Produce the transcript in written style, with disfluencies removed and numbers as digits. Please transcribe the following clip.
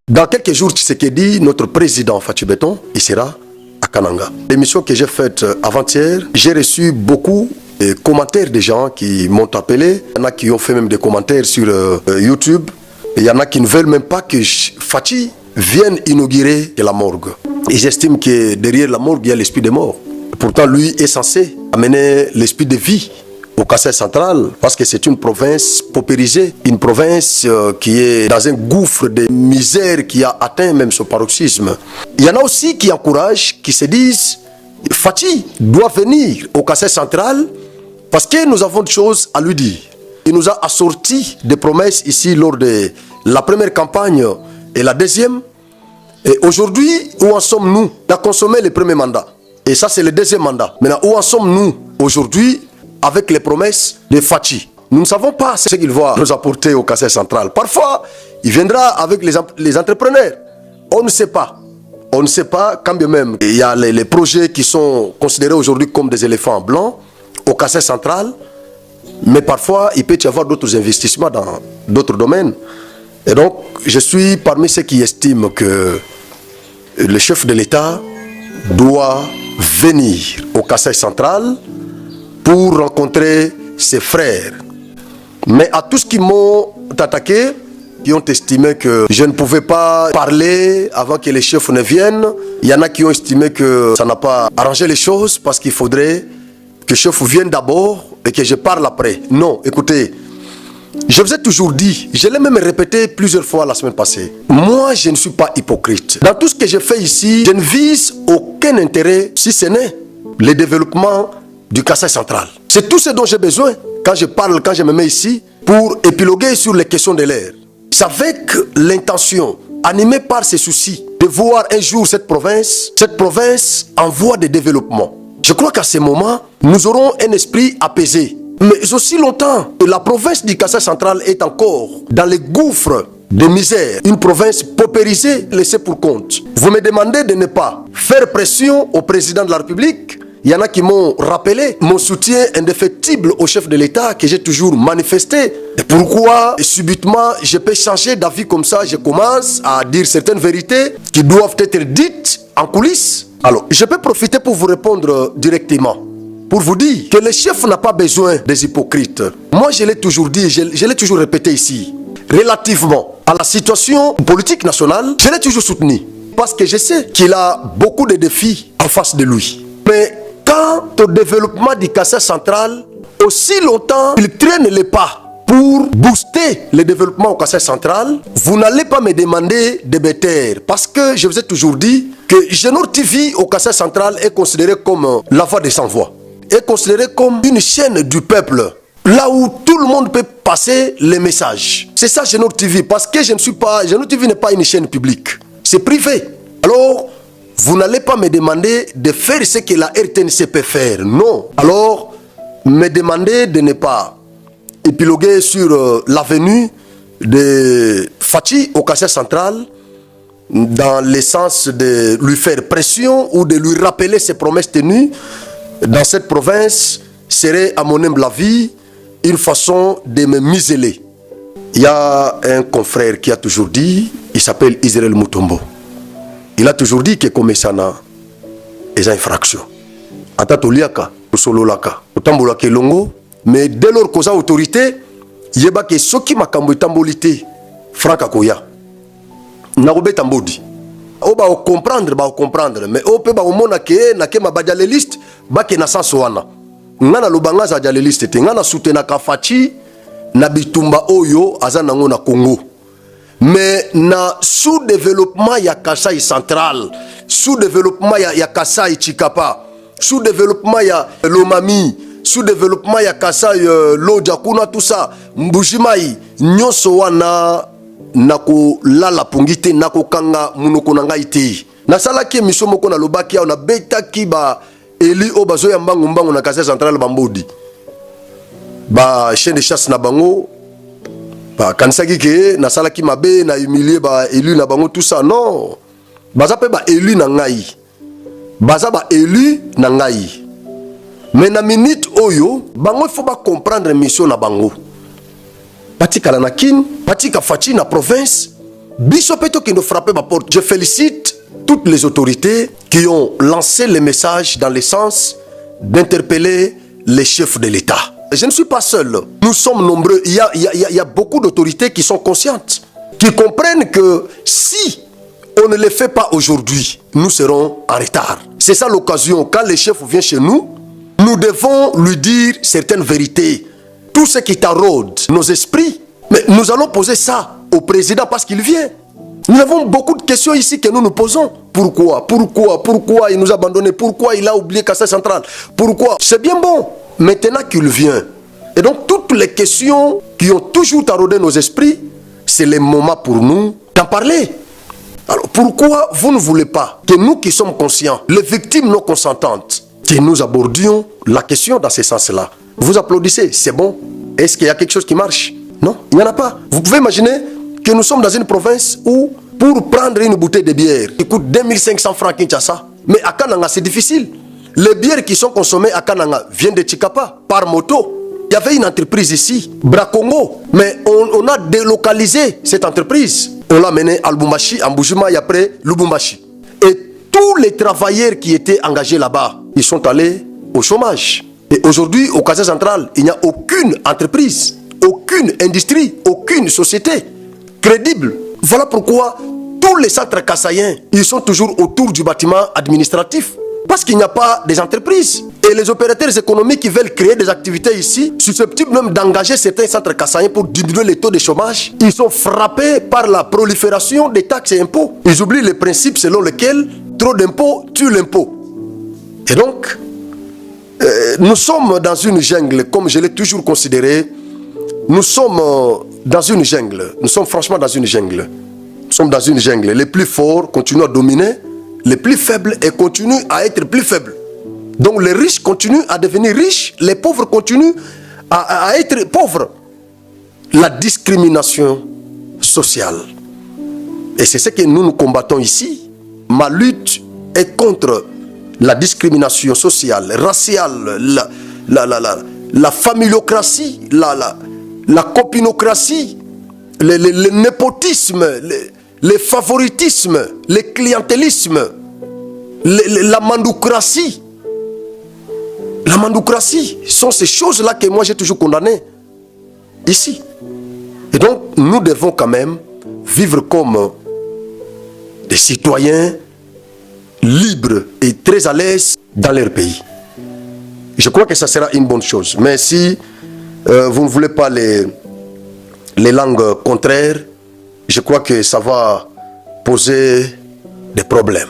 Dans quelques jours, Tshisekedi, notre président Fatou Béton, il sera à Kananga. L'émission que j'ai faite avant-hier, j'ai reçu beaucoup de commentaires des gens qui m'ont appelé. Il y en a qui ont fait même des commentaires sur YouTube. Il y en a qui ne veulent même pas que Fatou vienne inaugurer la morgue. Ils estiment que derrière la morgue, il y a l'esprit des morts. Pourtant, lui est censé amener l'esprit de vie au Kassai central, parce que c'est une province paupérisée, une province qui est dans un gouffre de misère qui a atteint même son paroxysme. Il y en a aussi qui encouragent, qui se disent Fatou doit venir au Kassai central parce que nous avons des choses à lui dire. Il nous a assorti des promesses ici lors de la première campagne et la deuxième. Et aujourd'hui, où en sommes-nous? On a consommé le premier mandat. Et ça, c'est le deuxième mandat. Maintenant, où en sommes-nous aujourd'hui avec les promesses de Fatou? Nous ne savons pas ce qu'il va nous apporter au Kassai central. Parfois, il viendra avec les entrepreneurs. On ne sait pas. On ne sait pas, quand bien même, il y a les projets qui sont considérés aujourd'hui comme des éléphants blancs au Kassai central. Mais parfois, il peut y avoir d'autres investissements dans d'autres domaines. Et donc, je suis parmi ceux qui estiment que le chef de l'État doit venir au Kassai central pour rencontrer ses frères. Mais à tous qui m'ont attaqué, qui ont estimé que je ne pouvais pas parler avant que les chefs ne viennent, il y en a qui ont estimé que ça n'a pas arrangé les choses parce qu'il faudrait que le chef vienne d'abord et que je parle après. Non, écoutez, je vous ai toujours dit, je l'ai même répété plusieurs fois la semaine passée, moi je ne suis pas hypocrite. Dans tout ce que je fais ici, je ne vise aucun intérêt si ce n'est le développement du Kassai central. C'est tout ce dont j'ai besoin quand je parle, quand je me mets ici, pour épiloguer sur les questions de l'air. C'est avec l'intention, animée par ces soucis, de voir un jour cette province en voie de développement. Je crois qu'à ce moment, nous aurons un esprit apaisé. Mais aussi longtemps que la province du Kassai central est encore dans les gouffres de misère, une province paupérisée, laissée pour compte. Vous me demandez de ne pas faire pression au président de la République. Il y en a qui m'ont rappelé mon soutien indéfectible au chef de l'État que j'ai toujours manifesté. Et pourquoi subitement je peux changer d'avis comme ça? Je commence à dire certaines vérités qui doivent être dites en coulisses. Alors, je peux profiter pour vous répondre directement, pour vous dire que le chef n'a pas besoin des hypocrites. Moi, je l'ai toujours dit, je l'ai toujours répété ici. Relativement à la situation politique nationale, je l'ai toujours soutenu. Parce que je sais qu'il a beaucoup de défis en face de lui. Mais quant au développement du Kassai central, aussi longtemps il traîne les pas pour booster le développement au Kassai central, vous n'allez pas me demander de me taire. Parce que je vous ai toujours dit que Genor TV au Kassai central est considéré comme la voix des sans-voix. Est considéré comme une chaîne du peuple, là où tout le monde peut passer les messages. C'est ça Genor TV, parce que Genor TV n'est pas une chaîne publique, c'est privé. Alors, vous n'allez pas me demander de faire ce que la RTNC peut faire, non. Alors, me demander de ne pas épiloguer sur la venue de Fatou au Kassai central, dans le sens de lui faire pression ou de lui rappeler ses promesses tenues dans cette province, serait, à mon humble avis, une façon de me museler. Il y a un confrère qui a toujours dit, il s'appelle Israël Mutombo. Il a toujours dit que comme ça na des infractions. Atatoliaka, usololaka, utambolaka longo, mais dès lors qu'on a autorité, yeba ke soki makambo tambolité, franka koya. Narobe tambodi. O ba comprendre, mais o pe ba omona ke na ke mabadja les listes, ba ke na sansoana. Ngana lobanga za dja les listes te, ngana soutenir ka Fatou na bitumba oyo azana ngona Congo. Mais na sous-développement ya Kassai central, sous-développement ya Kassai Chikapa, sous-développement ya Lomami, sous-développement ya Kassai Lodjakuna, tout ça, Mbujimai, nyonso wana nako lala pungite nako kanga munoko na ngai te. Nasala ki émission moko na lobaki ya na beta ki ba eli o bazo ya mbangu na Kassai central bambodi. Ba chaîne de chasse na bango kanisaki ke nasalaki mabe na humilier ba élu na bango tout ça, non. Baza pe ba élu na ngai, baza ba élu na ngai. Mais na minute oyo bango il faut ba comprendre mission na bango. Patika la nakin, patika Fatou na province, Bissopeto qui nous frappait ma porte. Je félicite toutes les autorités qui ont lancé les messages dans le sens d'interpeller les chefs de l'État. Je ne suis pas seul. Nous sommes nombreux. Il y a beaucoup d'autorités qui sont conscientes, qui comprennent que si on ne le fait pas aujourd'hui, nous serons en retard. C'est ça l'occasion. Quand le chef vient chez nous, nous devons lui dire certaines vérités. Tout ce qui taraude nos esprits. Mais nous allons poser ça au président parce qu'il vient. Nous avons beaucoup de questions ici que nous nous posons. Pourquoi il nous a abandonnés? Pourquoi il a oublié Kassai Central? Pourquoi? C'est bien bon. Maintenant qu'il vient. Et donc toutes les questions qui ont toujours taraudé nos esprits, c'est le moment pour nous d'en parler. Alors pourquoi vous ne voulez pas que nous qui sommes conscients, les victimes non consentantes, que nous abordions la question dans ce sens-là? Vous applaudissez, c'est bon. Est-ce qu'il y a quelque chose qui marche? Non, il n'y en a pas. Vous pouvez imaginer que nous sommes dans une province où, pour prendre une bouteille de bière qui coûte 2500 francs Kinshasa, mais à Kananga c'est difficile. Les bières qui sont consommées à Kananga viennent de Chikapa, par moto. Il y avait une entreprise ici, Bracongo, mais on a délocalisé cette entreprise. On l'a menée à Lubumbashi, à Mbujima et après Lubumbashi. Et tous les travailleurs qui étaient engagés là-bas, ils sont allés au chômage. Et aujourd'hui, au Kassai Central, il n'y a aucune entreprise, aucune industrie, aucune société crédible. Voilà pourquoi tous les centres kassaïens, ils sont toujours autour du bâtiment administratif. Parce qu'il n'y a pas des entreprises. Et les opérateurs économiques qui veulent créer des activités ici, susceptibles même d'engager certains centres kassaïens pour diminuer les taux de chômage, ils sont frappés par la prolifération des taxes et impôts. Ils oublient le principe selon lequel trop d'impôts tue l'impôt. Et donc, nous sommes dans une jungle, comme je l'ai toujours considéré. Nous sommes dans une jungle. Nous sommes franchement dans une jungle. Nous sommes dans une jungle. Les plus forts continuent à dominer. Les plus faibles et continuent à être plus faibles. Donc les riches continuent à devenir riches, les pauvres continuent à être pauvres. La discrimination sociale. Et c'est ce que nous combattons ici. Ma lutte est contre la discrimination sociale, raciale, la familiocratie, la copinocratie, le népotisme, le favoritisme, le clientélisme, la mandocratie. La mandocratie sont ces choses-là que moi j'ai toujours condamnées ici. Et donc nous devons quand même vivre comme des citoyens libres et très à l'aise dans leur pays. Je crois que ça sera une bonne chose. Mais si vous ne voulez pas les langues contraires, je crois que ça va poser des problèmes.